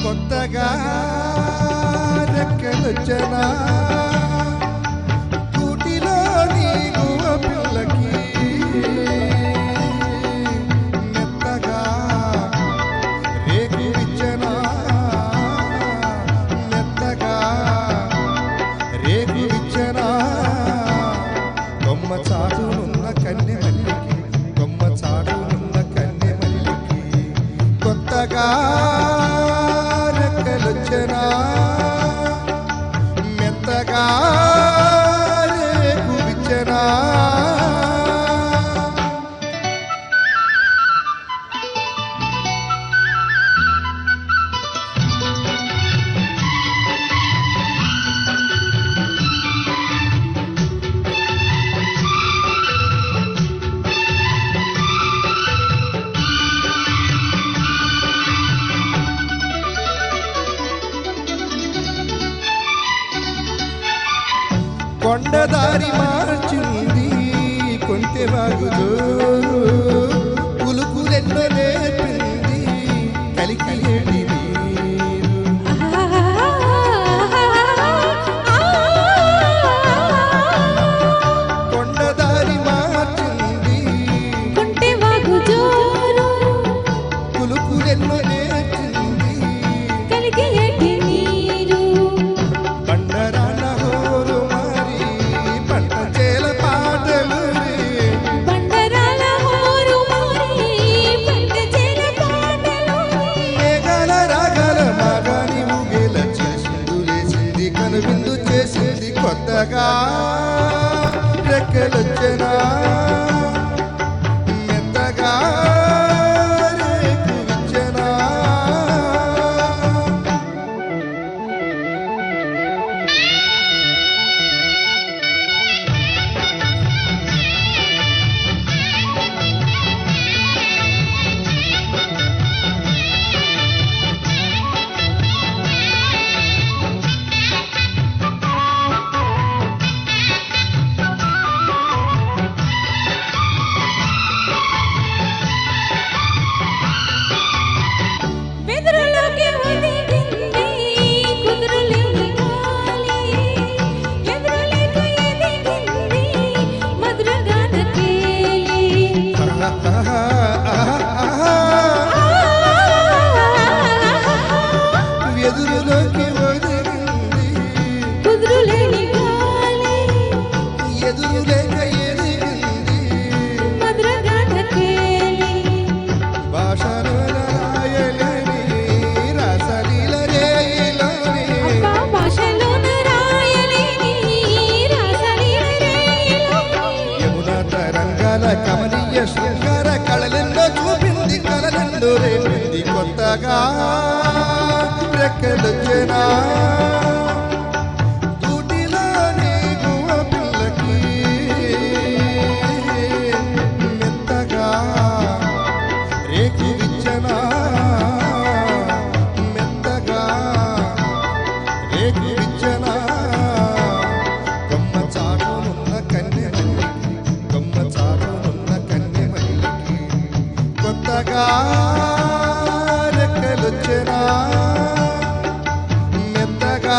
కొత్తగా రెక్కలొచ్చనా కూటిలో నీకు పిల్లకి మెత్తగా రేకు ఇచ్చనా మెత్తగా రేకు ఇచ్చనా కొమ్మ చాటునున్న కన్నె మల్లికి కొమ్మ చాటునున్న కన్నె మల్లికి కొత్తగా మెత్తగా రేకు విచ్చనా కొండదారి మార్చింది కొంటె వాగుతో పులుకులెన్నో నేర్పింది కలికి కొండదారి మార్చింది కొంటె వాగుతో పులుకులెన్నో నేర్చింది కలికి విందు చేసింది కొత్తగా రెక్కలొచ్చనా మెత్తగా రేకు విచ్చనా ఎదురులోకి ఒదిగింది కుదురులేని గాలి ఎదురులేక ఎదిగింది మధురగాథకేలి భాషలో రాయలేని రసలీల రేయిలోని భాషలోన రాయలేని రసలీల రేయిలోని యమునా తరంగాల కమనీయ శృంగార కళలెన్నో చూపింది కళలెన్నో రేపింది కొత్తగా రెక్కలొచ్చనా కూటిలో నీకు పిల్లకి మెత్తగా రేకు విచ్చనా మెత్తగా రేకు విచ్చనా కొమ్మ చాటునున్న కన్నె మల్లికి కొమ్మ చాటునున్న కన్నె మల్లికి కొత్తగా రెక్కలొచ్చనా మెత్తగా